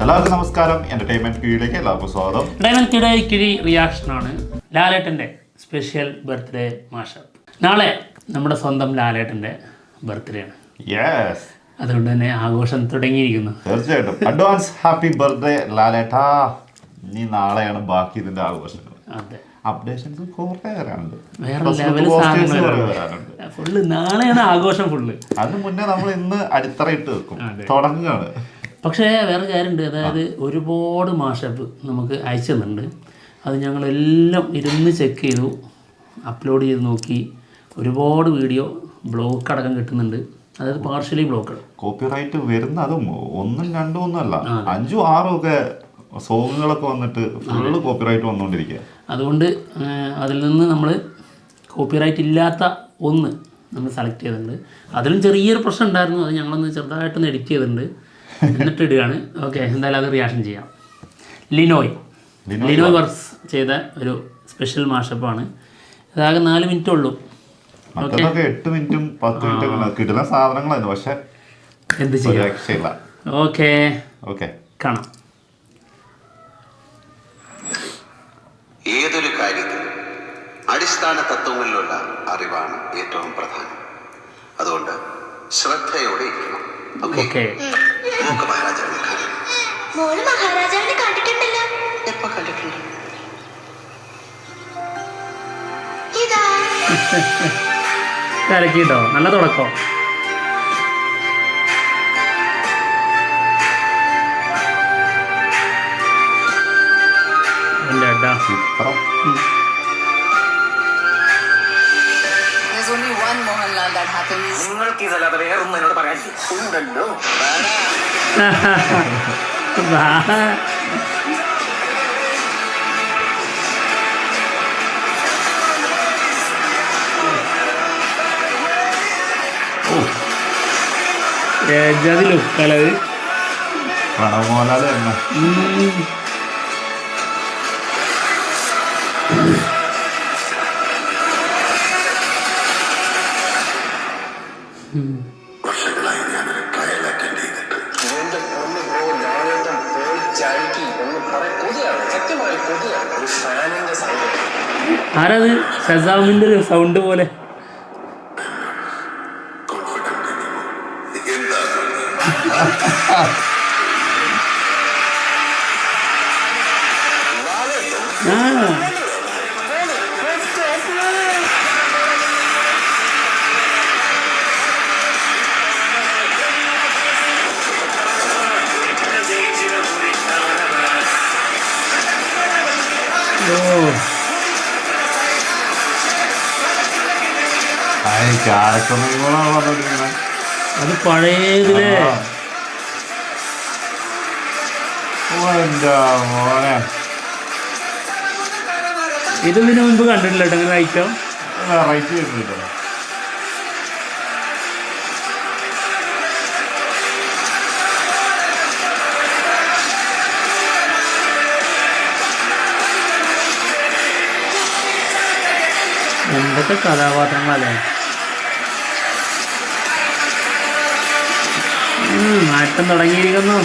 എല്ലാവർക്കും നമസ്കാരം. എന്റർടൈൻമെന്റ് കീഴിലേക്ക് എല്ലാവർക്കും സ്വാഗതം. എന്റർടൈൻമെന്റ് കിഴി റിയാക്ഷനാണ്. ലാലേട്ടൻ്റെ സ്പെഷ്യൽ ബർത്ത്ഡേ മാഷപ്പ്. നാളെ നമ്മുടെ സ്വന്തം ലാലേട്ടൻ്റെ ബർത്ത്ഡേ ആണ്. യെസ്, അതുകൊണ്ട് തന്നെ ആഘോഷം തുടങ്ങിയിരിക്കുന്നു. തീർച്ചയായിട്ടും അഡ്വാൻസ് ഹാപ്പി ബർത്ത്ഡേ ലാലേട്ടാ. ഇനി നാളെയാണ് ബാക്കി ഇതിന്റെ ആഘോഷങ്ങൾ. അതെ, അപ്ഡേഷൻസ് കുറേ വരാനുണ്ട്. വേറെ ലെവൽ സാധനങ്ങൾ ഫുള്ള് നാളെയാണ് ആഘോഷം ഫുള്ള്. അതിന് മുന്നേ നമ്മൾ ഇന്ന് അടിത്തറയിട്ട് വെക്കും, തുടങ്ങുകയാണ്. പക്ഷേ വേറെ കാര്യമുണ്ട്, അതായത് ഒരുപാട് മാഷപ്പ് നമുക്ക് അയച്ചു തന്നിട്ടുണ്ട്. അത് ഞങ്ങളെല്ലാം ഇരുന്ന് ചെക്ക് ചെയ്തു, അപ്ലോഡ് ചെയ്ത് നോക്കി. ഒരുപാട് വീഡിയോ ബ്ലോക്ക് അടക്കം കിട്ടുന്നുണ്ട്, അതായത് പാർഷ്യലി ബ്ലോക്ക്. കോപ്പിറൈറ്റ് വരുന്ന അതും ഒന്നും രണ്ടും ഒന്നുമല്ല, 5ഉം 6ഉം ഒക്കെ സോങ്ങുകളൊക്കെ വന്നിട്ട് ഫുള്ള് കോപ്പിറൈറ്റ് വന്നുകൊണ്ടിരിക്കുക. അതുകൊണ്ട് അതിൽ നിന്ന് നമ്മൾ കോപ്പിറൈറ്റ് ഇല്ലാത്ത ഒന്ന് നമ്മൾ സെലക്ട് ചെയ്തിട്ടുണ്ട്. അതിലും ചെറിയൊരു പ്രശ്നം ഉണ്ടായിരുന്നു, അത് ഞങ്ങളൊന്ന് ചെറുതായിട്ടൊന്ന് എഡിറ്റ് ചെയ്തിട്ടുണ്ട്, എന്നിട്ട് ഇടുകയാണ്. ഓക്കെ, എന്തായാലും അത് റിയാക്ഷൻ ചെയ്യാം. ലിനോയ് വർക്സ് ചെയ്ത ഒരു സ്പെഷ്യൽ മാഷപ്പാണ്. അതാകെ 4 മിനിറ്റ് ഉള്ളൂ. മറ്റൊക്കെ 8 മിനിറ്റും 10 മിനിറ്റും കിട്ടുന്ന സാധനങ്ങളായിരുന്നു. പക്ഷെ എന്ത് ചെയ്യാം. ഓക്കെ കാണാം. ഏതൊരു കാര്യത്തിലും അടിസ്ഥാന തത്വങ്ങളിലുള്ള അറിവാണ് ഏറ്റവും പ്രധാനം. അതുകൊണ്ട് ശ്രദ്ധയോടെ ഇരിക്കണം. ഓക്കെ, നമുക്ക് മഹാരാജാവിനെ കാണാം. മോള് മഹാരാജാവിനെ കണ്ടിട്ടുണ്ടല്ലോ. എപ്പോ കണ്ടിട്ടുണ്ട്? ഇതാ കലക്കിട്ടോ, നല്ല തുടക്കം. ചിത്രം There's only one Mohanlal that happens. നിങ്ങൾക്ക് ഇതല്ലാതെ വേറൊന്നും എന്നോട് പറയാൻ ഉണ്ടല്ലോ. ലുക്കല്ലത് പണമോലാതെ തന്നെ. വർഷങ്ങളായി ഞാനൊരു ട്രയൽ അറ്റൻഡ് ചെയ്തിട്ട് ആരത്? ഷസാമിന്റെ ഒരു സൗണ്ട് പോലെ. അത് പഴയതിലെ മോനെ ഇത് ഇതിനു മുൻപ് കണ്ടിട്ടില്ല കേട്ടോ ഇങ്ങനെ ഐറ്റം. വെറൈറ്റി ചെയ്തിട്ടോ. എന്തൊക്കെ കഥാപാത്രങ്ങളല്ലേ. മാറ്റം തുടങ്ങിയിരിക്കുന്നു.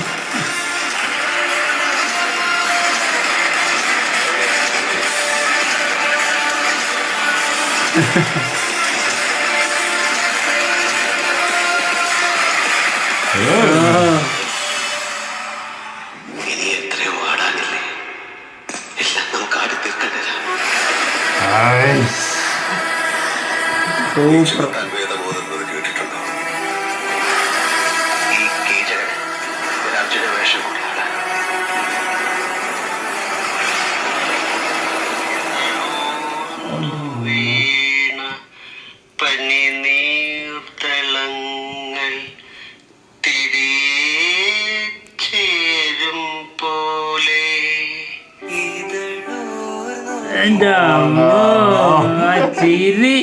ഇനി എത്രയോ ആടാനില്ലേ, എല്ലാം നമുക്ക് ആടി തീർക്കണ്ടേ. വേദബോധെന്നത് കേട്ടിട്ടുണ്ടോ? ഈ കീചകൻ ഒരു അർജുന വേഷം കൊണ്ടാണ്. വീണ പനിനീർത്തളങ്ങൾ തിരിച്ചേരും പോലെ എൻ്റെ അമ്മോ, ആ ചിരി.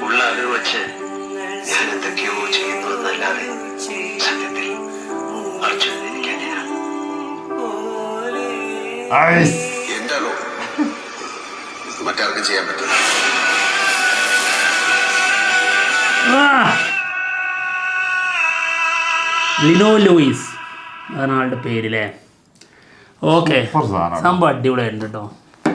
ഉള്ള അറിവ് വെച്ച് ഞാൻ എന്തൊക്കെയോ ചെയ്യുന്നു എന്നല്ലാതെ സത്യത്തിൽ അർജുൻ എനിക്കറിയാം. എന്താണോ മറ്റേ വീട്ടുകാർക്ക് ചെയ്യാൻ പറ്റും. ലിനോ ലൂയിസ് അതാണ് ആളുടെ പേരില്ലേ. ഓക്കെ, സംഭവം അടിപൊളിയായിട്ടുണ്ട് കേട്ടോ.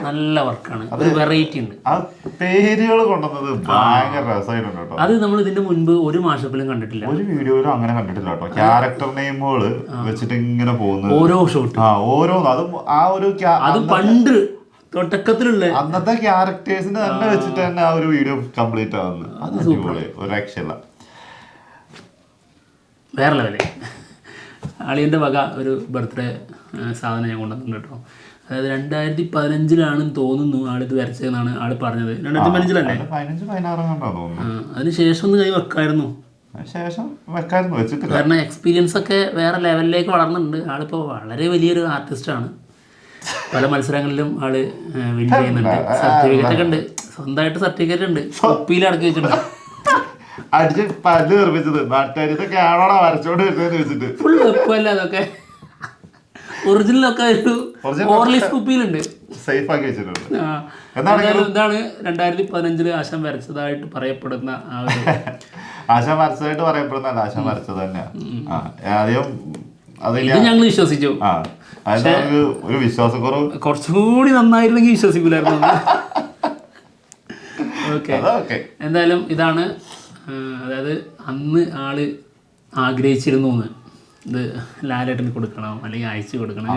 നല്ല വർക്കാണ്, ഒരു വെറൈറ്റി ഉണ്ട്. ആ പേരുകൾ കൊണ്ടുവന്നത് ഭയങ്കര രസമായിട്ടുണ്ട് കേട്ടോ. അത് നമ്മൾ ഇതിന്റെ മുൻപ് ഒരു മാഷപ്പിലും കണ്ടിട്ടില്ല, ഒരു വീഡിയോയിലും അങ്ങനെ കണ്ടിട്ടില്ല കേട്ടോ. ക്യാരക്ടർ നെയിമുകള് വെച്ചിട്ട് ഇങ്ങനെ പോകുന്നത് ഓരോ ഷോട്ട്, ഓരോന്ന് അതും ആ ഒരു അത് പണ്ട് തുടക്കത്തിലുള്ള അന്നത്തെ ക്യാരക്ടേഴ്സിന് തന്നെ വെച്ചിട്ട് തന്നെ ആ ഒരു വീഡിയോ കംപ്ലീറ്റ് ആവുന്നത്. അത് അടിപൊളി, ഒരു രക്ഷയില്ല, വേറെ ലെവല്. അളിയൻ്റെ വക ഒരു ബർത്ത്ഡേ സാധനം ഞാൻ കൊണ്ടുവന്നിട്ടുണ്ട് കേട്ടോ. അതായത് 2015 തോന്നുന്നു ആളിത് വരച്ചതെന്നാണ് ആള് പറഞ്ഞത്. 2015 അതിന് ശേഷം ഒന്ന് കൈ വെക്കായിരുന്നു, കാരണം എക്സ്പീരിയൻസ് ഒക്കെ വേറെ ലെവലിലേക്ക് വളർന്നിട്ടുണ്ട്. ആളിപ്പോൾ വളരെ വലിയൊരു ആർട്ടിസ്റ്റാണ്. പല മത്സരങ്ങളിലും ആള് വിൻ ചെയ്യുന്നുണ്ട്. സർട്ടിഫിക്കറ്റ് ഒക്കെ ഉണ്ട്, സ്വന്തമായിട്ട് സർട്ടിഫിക്കറ്റ് ഉണ്ട്, കുപ്പിയിൽ അടക്കി വെച്ചിട്ടുണ്ട്. അടിച്ച് പല്ല് നിർമ്മിച്ചത് നാട്ടുകാരിതൊക്കെ ആണോടാ വരച്ചോണ്ട് വരുന്നതെന്ന് വെച്ചിട്ട് ഫുൾ വെപ്പല്ല. അതൊക്കെ ഒറിജിനലൊക്കെ ഒരു ഓർലിസ് കുപ്പിയിലുണ്ട്, സേഫ് ആക്കി വെച്ചിട്ടുണ്ട്. എന്താണ് 2015 ആശാൻ വരച്ചതായിട്ട് പറയപ്പെടുന്ന ആ ഒരു ആശാൻ വരച്ചതായിട്ട് പറയപ്പെടുന്നല്ല, ആശാൻ വരച്ചത് തന്നെയാ. ആദ്യം ഇത് ഞങ്ങൾ വിശ്വസിച്ചു, ഒരു വിശ്വാസക്കുറവ്, കുറച്ചുകൂടി നന്നായിരുന്നെങ്കിൽ വിശ്വസിക്കൂലായിരുന്നു. ഓക്കെ, എന്തായാലും ഇതാണ്. അതായത് അന്ന് ആള് ആഗ്രഹിച്ചിരുന്നു ഇത് ലാലേട്ടന് കൊടുക്കണം അല്ലെങ്കിൽ അയച്ചു കൊടുക്കണം,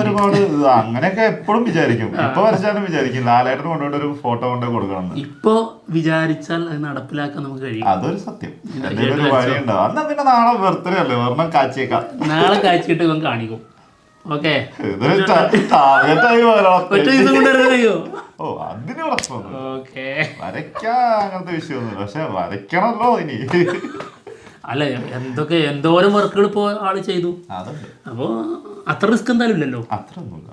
ഒരുപാട് അങ്ങനെയൊക്കെ എപ്പോഴും വിചാരിക്കും. ഇപ്പൊ വരച്ചാലും വിചാരിക്കും ലാലേട്ടന് കൊണ്ടുപോയിട്ട് ഒരു ഫോട്ടോ കൊണ്ട് കൊടുക്കണം. ഇപ്പൊ വിചാരിച്ചാൽ അത് നടപ്പിലാക്കാൻ നമുക്ക് കഴിയും, അതൊരു സത്യം. എന്തെങ്കിലും ഒരു വഴി ഉണ്ടാവും. എന്നാ പിന്നെ നാളെ ബർത്ത്ഡേ അല്ലേ, ഒരെണ്ണം കാച്ചേക്കാം. നാളെ കാച്ചിട്ട് ഇവൻ കാണിക്കും. ഓക്കെ, ഓ അതിന് പ്രശ്നമൊന്നും വരയ്ക്കാൻ അങ്ങനത്തെ വിഷയമൊന്നുമില്ല. പക്ഷെ വരയ്ക്കണല്ലോ ഇനി. അല്ല, എന്തോരം വർക്കുകൾ ഇപ്പോൾ ആള് ചെയ്തു. അപ്പോൾ അത്ര റിസ്ക് എന്തായാലും ഇല്ലല്ലോ. അത്ര ഒന്നുമില്ല.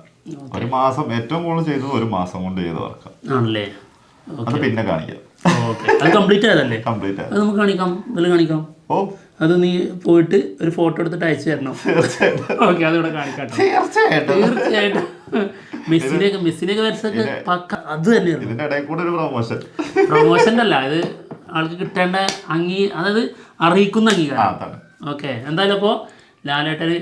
ഒരു മാസം ഏറ്റവും കൂടുതൽ ചെയ്തത് ഒരു മാസം കൊണ്ട് ചെയ്ത വർക്കാണ് ആണല്ലേ. അത് പിന്നെ കാണിക്കാം. അത് കംപ്ലീറ്റ് ആയതല്ലേ? കംപ്ലീറ്റ് ആയത് അത് നമുക്ക് കാണിക്കാം, ഇതിൽ കാണിക്കാം. ഓ, അത് നീ പോയിട്ട് ഒരു ഫോട്ടോ എടുത്തിട്ട് അയച്ചു തരണം. ഓക്കെ, അതിവിടെ കാണിക്കാം. തീർച്ചയായിട്ടും മെസ്സിനെയൊക്കെ വരച്ചൊക്കെ പക്ക അത് തന്നെയാണ്. ഇതിന്റെ ഇടയിൽ കൂടെ ഒരു പ്രൊമോഷൻ്റെ അല്ല, ഇത് ആൾക്ക് കിട്ടേണ്ട അതായത് അറിയിക്കുന്ന അംഗീകാരം. ഓക്കെ, എന്തായാലും അപ്പോൾ ലാലേട്ടന്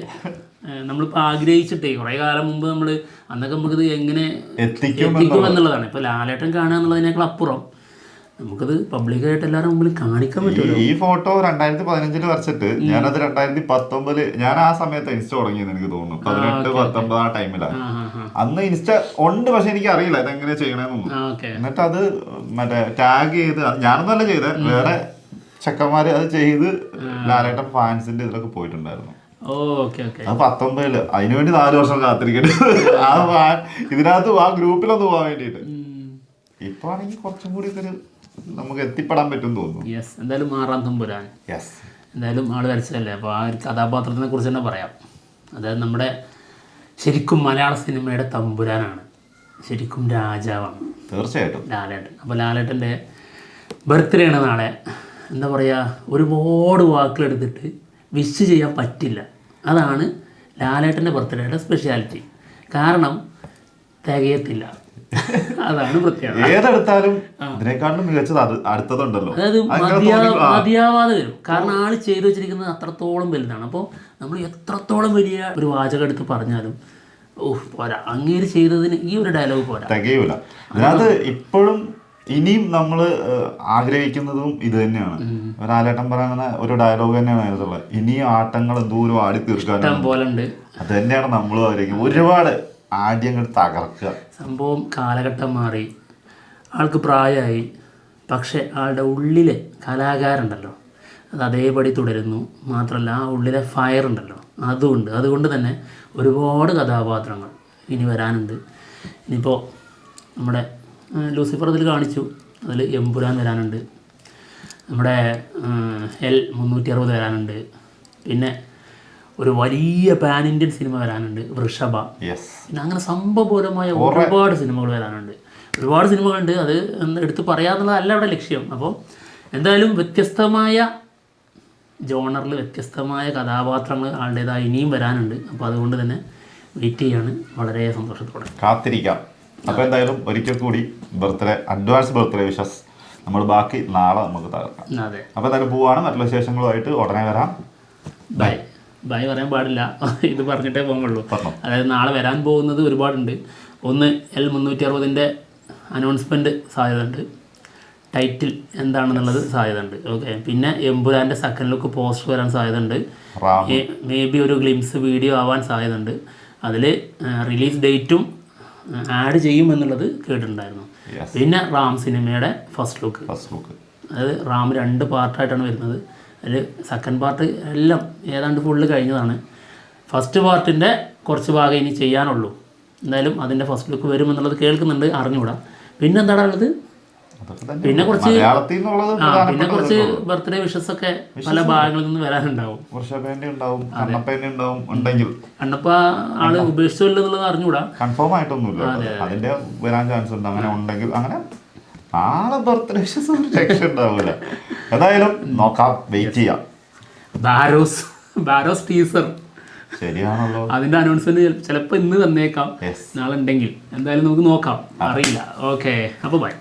നമ്മളിപ്പോൾ ആഗ്രഹിച്ചിട്ടേ കുറേ കാലം മുമ്പ് നമ്മൾ അന്നൊക്കെ നമുക്കിത് എങ്ങനെ എത്തിക്കും എന്നുള്ളതാണ്. ഇപ്പോൾ ലാലേട്ടൻ കാണുക എന്നുള്ളതിനേക്കാൾ അപ്പുറം നമുക്കത് പബ്ലിക്കായിട്ട് എല്ലാവരും മുമ്പിൽ കാണിക്കാൻ പറ്റുമല്ലോ. ഈ ഫോട്ടോ 2015 വരച്ചിട്ട് ഞാനത് 2019 ഞാൻ ആ സമയത്ത് ഇൻസ്റ്റ തുടങ്ങിയെന്ന് എനിക്ക് തോന്നുന്നു. 18-19 ആ ടൈമിലാണ്. അന്ന് ഇൻസ്റ്റ ഉണ്ട്, പക്ഷെ എനിക്ക് അറിയില്ല ഇതെങ്ങനെ ചെയ്യണമെന്നൊന്നും. എന്നിട്ട് അത് മറ്റേ ടാഗ് ചെയ്ത്, ഞാനൊന്നല്ല ചെയ്തത്, വേറെ ചെക്കന്മാര് അത് ചെയ്ത് ലാലേട്ടൻ ഫാൻസിന്റെ ഇതിലൊക്കെ പോയിട്ടുണ്ടായിരുന്നു. അത് 19 അതിനുവേണ്ടി 4 വർഷം കാത്തിരിക്കട്ടെ ഇതിനകത്ത് ആ ഗ്രൂപ്പിലൊന്ന് പോകാൻ വേണ്ടിട്ട്. ഇപ്പൊ ആണെങ്കിൽ കുറച്ചും കൂടി നമുക്ക് എത്തിപ്പെടാൻ പറ്റും തോന്നുന്നു. എന്തായാലും മാറാൻ തമ്പുരാൻ എന്തായാലും ആള് വരച്ചതല്ലേ, അപ്പോൾ ആ ഒരു കഥാപാത്രത്തിനെ കുറിച്ച് തന്നെ പറയാം. അതായത് നമ്മുടെ ശരിക്കും മലയാള സിനിമയുടെ തമ്പുരാനാണ്, ശരിക്കും രാജാവാണ് തീർച്ചയായിട്ടും ലാലേട്ടൻ. അപ്പോൾ ലാലേട്ടൻ്റെ ബർത്ത്ഡേ ആണ് നാളെ. എന്താ പറയുക, ഒരുപാട് വാക്കുകളെടുത്തിട്ട് വിഷ് ചെയ്യാൻ പറ്റില്ല. അതാണ് ലാലേട്ടൻ്റെ ബർത്ത്ഡേയുടെ സ്പെഷ്യാലിറ്റി. കാരണം തികയത്തില്ല, അതാണ് പ്രത്യേകത. ഏതെടുത്താലും ഇതിനേക്കാളും മികച്ചത് അടുത്തതുണ്ടല്ലോ. അതായത് മതിയാവാതെ വരും, കാരണം ആള് ചെയ്തു വെച്ചിരിക്കുന്നത് അത്രത്തോളം വലുതാണ്. അപ്പോൾ നമ്മൾ എത്രത്തോളം വലിയ ഒരു വാചകം എടുത്ത് പറഞ്ഞാലും പോരാ, അങ്ങേര് ചെയ്തതിന് ഈ ഒരു ഡയലോഗ് പോരാ, തികയൂല. അതിനകത്ത് ഇപ്പോഴും ഇനിയും നമ്മൾ ആഗ്രഹിക്കുന്നതും ഇത് തന്നെയാണ്. ലാലേട്ടൻ പറയുന്ന ഒരു ഡയലോഗ് തന്നെയാണ് അതിനകത്തുള്ളത്. ഇനിയും ആട്ടങ്ങൾ ദൂരം ആടി തീർക്കാൻ പോലെ ഉണ്ട്. അത് തന്നെയാണ് നമ്മളും ആഗ്രഹിക്കുന്നത്. ഒരുപാട് ആദ്യങ്ങൾ തകർക്കുക. സംഭവം കാലഘട്ടം മാറി, ആൾക്ക് പ്രായമായി, പക്ഷെ ആളുടെ ഉള്ളിലെ കലാകാരുണ്ടല്ലോ അത് അതേപടി തുടരുന്നു. മാത്രമല്ല ആ ഉള്ളിലെ ഫയർ ഉണ്ടല്ലോ അതുകൊണ്ട് അതുകൊണ്ട് തന്നെ ഒരുപാട് കഥാപാത്രങ്ങൾ ഇനി വരാനുണ്ട്. ഇനിയിപ്പോൾ നമ്മുടെ ലൂസിഫർ അതിൽ കാണിച്ചു, അതിൽ എമ്പുരാൻ വരാനുണ്ട്, നമ്മുടെ L360 വരാനുണ്ട്, പിന്നെ ഒരു വലിയ പാൻ ഇന്ത്യൻ സിനിമ വരാനുണ്ട്, വൃഷഭ. പിന്നെ അങ്ങനെ സംഭവപൂരമായ ഒരുപാട് സിനിമകൾ വരാനുണ്ട്, ഒരുപാട് സിനിമകളുണ്ട്. അത് എടുത്ത് പറയാന്നുള്ളതല്ല അവിടെ ലക്ഷ്യം. അപ്പോൾ എന്തായാലും വ്യത്യസ്തമായ ജോണറിൽ വ്യത്യസ്തമായ കഥാപാത്രങ്ങൾ ആളുടേതായി ഇനിയും വരാനുണ്ട്. അപ്പോൾ അതുകൊണ്ട് തന്നെ വെയിറ്റ് ചെയ്യാണ് വളരെ സന്തോഷത്തോടെ. കാത്തിരിക്കാം. അപ്പോൾ എന്തായാലും ഒരിക്കൽ കൂടി അഡ്വാൻസ് ബർത്ത്ഡേ വിഷസ്. നമ്മൾ ബാക്കി നാളെ നമുക്ക് തകർക്കാം. അതെ, അപ്പോൾ എന്തായാലും പോവാണ്. മറ്റുള്ള വിശേഷങ്ങളുമായിട്ട് ഉടനെ വരാം. ബൈ. ബൈ പറയാൻ പാടില്ല, ഇത് പറഞ്ഞിട്ടേ പോകുള്ളൂ. പറഞ്ഞോ. അതായത് നാളെ വരാൻ പോകുന്നത് ഒരുപാടുണ്ട്. ഒന്ന് L360 അനൗൺസ്മെൻറ്റ് സാധ്യതയുണ്ട്, ടൈറ്റിൽ എന്താണെന്നുള്ളത് സാധ്യതയുണ്ട്. ഓക്കെ, പിന്നെ എമ്പുരാൻ്റെ സെക്കൻഡ് ലുക്ക് പോസ്റ്റർ വരാൻ സാധ്യതയുണ്ട്. മേ ബി ഒരു ഗ്ലിംസ് വീഡിയോ ആവാൻ സാധ്യതയുണ്ട്. അതിൽ റിലീസ് ഡേറ്റും ആഡ് ചെയ്യും എന്നുള്ളത് കേട്ടിട്ടുണ്ടായിരുന്നു. പിന്നെ റാം സിനിമയുടെ ഫസ്റ്റ് ലുക്ക്, അതായത് റാം 2 പാർട്ടായിട്ടാണ് വരുന്നത്. അതിൽ സെക്കൻഡ് പാർട്ട് എല്ലാം ഏതാണ്ട് ഫുള്ള് കഴിഞ്ഞതാണ്. ഫസ്റ്റ് പാർട്ടിൻ്റെ കുറച്ച് ഭാഗം ഇനി ചെയ്യാനുള്ളൂ. എന്തായാലും അതിൻ്റെ ഫസ്റ്റ് ലുക്ക് വരുമെന്നുള്ളത് കേൾക്കുന്നുണ്ട്, അറിഞ്ഞുകൂടാ. പിന്നെ എന്താണ് ഉള്ളത്, പിന്നെ കുറച്ച് ബർത്ത്ഡേ വിഷസ് ഒക്കെ പല ഭാഗങ്ങളിൽ നിന്ന് വരാനുണ്ടാവും. കണ്ണപ്പ ആള് ഉപേക്ഷിച്ചില്ല എന്നുള്ളത് അറിഞ്ഞുകൂടാ, കൺഫേം ആയിട്ടൊന്നുമില്ല. അതിന്റെ വരാൻ ചാൻസ് ഉണ്ട്. അങ്ങനെ ഉണ്ടെങ്കിൽ അങ്ങനെ നാളെ ബർത്ത്ഡേ വിഷസ് രക്ഷ ഉണ്ടാവില്ല. എന്തായാലും നോക്കാം, വെയിറ്റ് ചെയ്യാം. ബാരോസ് ടീസർ ശരിയാണല്ലോ, അതിന്റെ അനൗൺസ്മെന്റ് ചിലപ്പോൾ ഇന്ന് തന്നേക്കാം, നാളെ ഉണ്ടെങ്കിൽ. എന്തായാലും നമുക്ക് നോക്കാം, അറിയില്ല. ഓക്കെ, അപ്പോൾ ബൈ.